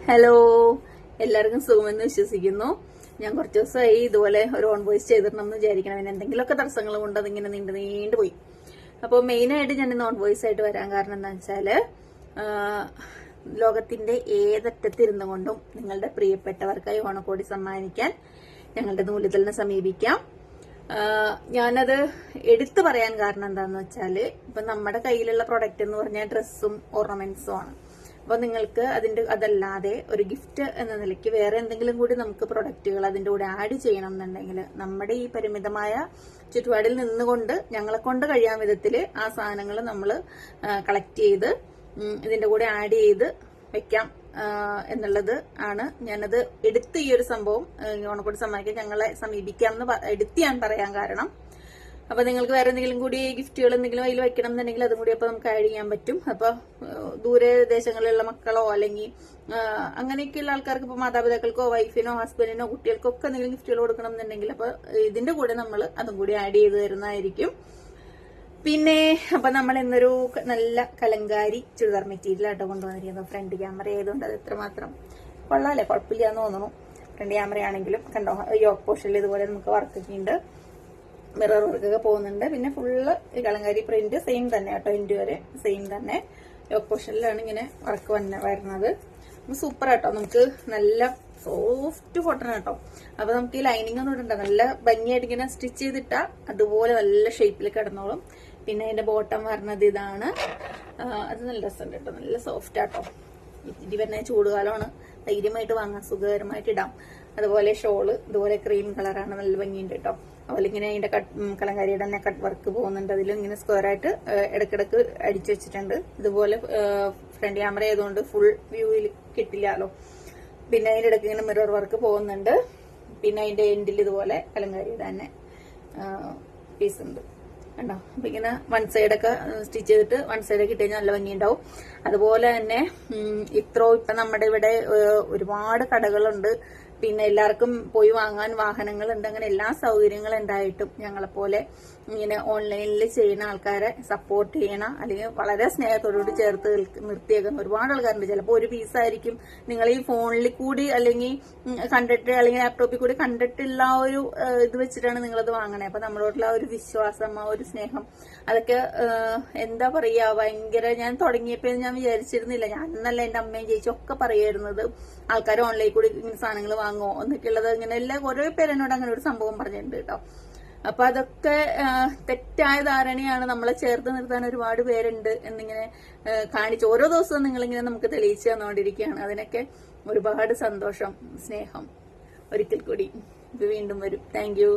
Hello, എല്ലാവർക്കും സുഖമെന്ന് വിശ്വസിക്കുന്നു. ഞാൻ കുറച്ച് ദിവസമായി ഇതുപോലെ ഒരു ഓൺ വോയിസ് ചെയ്തിടണമെന്ന് വിചാരിക്കണം. പിന്നെ എന്തെങ്കിലുമൊക്കെ തടസ്സങ്ങൾ കൊണ്ട് അതിങ്ങനെ നീണ്ടു പോയി. അപ്പോൾ മെയിനായിട്ട് ഞാൻ ഇന്ന് ഓൺ വോയിസ് ആയിട്ട് വരാൻ കാരണം എന്താ വെച്ചാല്, ലോകത്തിന്റെ ഏതറ്റത്തിരുന്നു കൊണ്ടും നിങ്ങളുടെ പ്രിയപ്പെട്ടവർക്കായി ഓണക്കോടി സമ്മാനിക്കാൻ ഞങ്ങളുടെ നൂലുതലിനെ സമീപിക്കാം. ഞാനത് എടുത്തു പറയാൻ കാരണം എന്താന്ന് വെച്ചാല്, ഇപ്പൊ നമ്മുടെ കയ്യിലുള്ള പ്രൊഡക്റ്റ് എന്ന് പറഞ്ഞാൽ ഡ്രസ്സും ഓർണമെന്റ്സും ആണ്. അപ്പൊ നിങ്ങൾക്ക് അതല്ലാതെ ഒരു ഗിഫ്റ്റ് എന്ന നിലയ്ക്ക് വേറെ എന്തെങ്കിലും കൂടി നമുക്ക് പ്രൊഡക്റ്റുകൾ അതിന്റെ കൂടെ ആഡ് ചെയ്യണം എന്നുണ്ടെങ്കിൽ നമ്മുടെ ഈ പരിമിതമായ ചുറ്റുപാടിൽ നിന്നുകൊണ്ട് ഞങ്ങളെ കൊണ്ട് കഴിയാൻ വിധത്തിൽ ആ സാധനങ്ങൾ നമ്മൾ കളക്ട് ചെയ്ത് ഇതിന്റെ കൂടെ ആഡ് ചെയ്ത് വെക്കാം എന്നുള്ളത് ആണ്. ഞാനത് എടുത്ത് ഈ ഒരു സംഭവം ഓണക്കോടി സമ്മാനിക്കാൻ ഞങ്ങളെ സമീപിക്കാമെന്ന് എടുത്ത് ഞാൻ പറയാൻ കാരണം, അപ്പൊ നിങ്ങൾക്ക് വേറെ എന്തെങ്കിലും കൂടി ഗിഫ്റ്റുകൾ എന്തെങ്കിലും അതിൽ വെക്കണം എന്നുണ്ടെങ്കിൽ അതും കൂടി അപ്പൊ നമുക്ക് ആഡ് ചെയ്യാൻ പറ്റും. അപ്പൊ ദൂരദേശങ്ങളിലുള്ള മക്കളോ അല്ലെങ്കിൽ അങ്ങനെയൊക്കെയുള്ള ആൾക്കാർക്ക്, ഇപ്പൊ മാതാപിതാക്കൾക്കോ വൈഫിനോ ഹസ്ബൻഡിനോ കുട്ടികൾക്കോ ഒക്കെ എന്തെങ്കിലും ഗിഫ്റ്റുകൾ കൊടുക്കണം എന്നുണ്ടെങ്കിൽ അപ്പൊ ഇതിന്റെ കൂടെ നമ്മൾ അതും കൂടി ആഡ് ചെയ്ത് തരുന്നതായിരിക്കും. പിന്നെ അപ്പൊ നമ്മൾ ഇന്നൊരു നല്ല കലങ്കാരി ചുരിദാർ മെറ്റീരിയൽ ആട്ടോ കൊണ്ടുവന്നിരിക്കുന്നത്. ഫ്രണ്ട് ക്യാമറ ആയതുകൊണ്ട് അത് എത്രമാത്രം കൊള്ളാല്ലേ, കുഴപ്പമില്ല എന്ന് തോന്നുന്നു. ഫ്രണ്ട് ക്യാമറ ആണെങ്കിലും കണ്ടോ, യോക്ക് പോർഷനിൽ ഇതുപോലെ നമുക്ക് വർക്കൊക്കെ ഉണ്ട്, മിറർ വർക്കൊക്കെ പോകുന്നുണ്ട്. പിന്നെ ഫുള്ള് ഈ കലങ്കാരി പ്രിന്റ് സെയിം തന്നെ കേട്ടോ, എൻഡ് വരെ സെയിം തന്നെ. യോക്ക് പോർഷനിലാണ് ഇങ്ങനെ വർക്ക് വരുന്നത്. സൂപ്പർ ആട്ടോ, നമുക്ക് നല്ല സോഫ്റ്റ് കോട്ടൺ കേട്ടോ. അപ്പൊ നമുക്ക് ഈ ലൈനിങ് ഒന്നും ഇടണ്ട, നല്ല ഭംഗിയായിട്ട് ഇങ്ങനെ സ്റ്റിച്ച് ചെയ്തിട്ടാ അതുപോലെ നല്ല ഷേപ്പിൽ കിടന്നോളും. പിന്നെ അതിന്റെ ബോട്ടം വരുന്നത് ഇതാണ്. അത് നല്ല രസമുണ്ട് കേട്ടോ, നല്ല സോഫ്റ്റ് ആട്ടോ. ഇത്തിരി പിന്നെ ചൂടുകാലമാണ്, ധൈര്യമായിട്ട് വാങ്ങാൻ, സുഖകരമായിട്ട് ഇടാം. അതുപോലെ ഷോള് ഇതുപോലെ ക്രീം കളറാണ്, നല്ല ഭംഗിയുണ്ട് കേട്ടോ. അതുപോലെ ഇങ്ങനെ അതിന്റെ കലങ്കാരിയുടെ തന്നെ കട്ട് വർക്ക് പോകുന്നുണ്ട്. അതിലും ഇങ്ങനെ സ്ക്വയർ ആയിട്ട് ഇടക്കിടക്ക് അടിച്ചു വെച്ചിട്ടുണ്ട്. ഇതുപോലെ ഫ്രണ്ട് ക്യാമറ ആയതുകൊണ്ട് ഫുൾ വ്യൂവിൽ കിട്ടില്ലല്ലോ. പിന്നെ അതിന്റെ ഇടയ്ക്ക് ഇങ്ങനെ മിറർ വർക്ക് പോകുന്നുണ്ട്. പിന്നെ അതിന്റെ എൻഡിൽ ഇതുപോലെ കലങ്കാരിയുടെ തന്നെ പീസ് ഉണ്ട് കണ്ടോ. അപ്പൊ ഇങ്ങനെ വൺ സൈഡൊക്കെ സ്റ്റിച്ച് ചെയ്തിട്ട് വൺ സൈഡൊക്കെ ഇട്ട് കഴിഞ്ഞാൽ നല്ല ഭംഗിയുണ്ടാവും. അതുപോലെ തന്നെ ഇപ്പൊ നമ്മുടെ ഇവിടെ ഒരുപാട് കടകളുണ്ട്, പിന്നെ എല്ലാവർക്കും പോയി വാങ്ങാൻ വാഹനങ്ങളുണ്ട്. അങ്ങനെ എല്ലാ സൗകര്യങ്ങളും ഉണ്ടായിട്ടും ഞങ്ങളെപ്പോലെ ഇങ്ങനെ ഓൺലൈനിൽ ചെയ്യുന്ന ആൾക്കാരെ സപ്പോർട്ട് ചെയ്യണം, അല്ലെങ്കിൽ വളരെ സ്നേഹത്തോടുകൂടി ചേർത്ത് നിർത്തിയേക്കുന്ന ഒരുപാട് ആൾക്കാരുണ്ട്. ചിലപ്പോൾ ഒരു പീസായിരിക്കും നിങ്ങൾ ഈ ഫോണിൽ കൂടി അല്ലെങ്കിൽ കണ്ടിട്ട് അല്ലെങ്കിൽ ലാപ്ടോപ്പിൽ കൂടി കണ്ടിട്ടുള്ള ആ ഒരു ഇത് വെച്ചിട്ടാണ് നിങ്ങളത് വാങ്ങണേ. അപ്പൊ നമ്മളോടുള്ള ഒരു വിശ്വാസം, ആ ഒരു സ്നേഹം, അതൊക്കെ എന്താ പറയാ, ഭയങ്കര. ഞാൻ തുടങ്ങിയപ്പോൾ ഞാൻ വിചാരിച്ചിരുന്നില്ല, ഞാൻ എന്നല്ല എന്റെ അമ്മയും ചേച്ചിയും ഒക്കെ പറയായിരുന്നത് ആൾക്കാർ ഓൺലൈനിൽ കൂടി ഇങ്ങനെ സാധനങ്ങൾ വാങ്ങോ എന്നൊക്കെയുള്ളത്. ഇങ്ങനെ ഓരോ പേരെന്നോട് അങ്ങനെ ഒരു സംഭവം പറഞ്ഞിട്ടുണ്ട് കേട്ടോ. അപ്പൊ അതൊക്കെ തെറ്റായ ധാരണയാണ്. നമ്മളെ ചേർത്ത് നിർത്താൻ ഒരുപാട് പേരുണ്ട് എന്നിങ്ങനെ കാണിച്ച് ഓരോ ദിവസവും നിങ്ങളിങ്ങനെ നമുക്ക് തെളിയിച്ചു തന്നുകൊണ്ടിരിക്കുകയാണ്. അതിനൊക്കെ ഒരുപാട് സന്തോഷം, സ്നേഹം. ഒരിക്കൽ കൂടി ഇത് വീണ്ടും വരും. Thank you.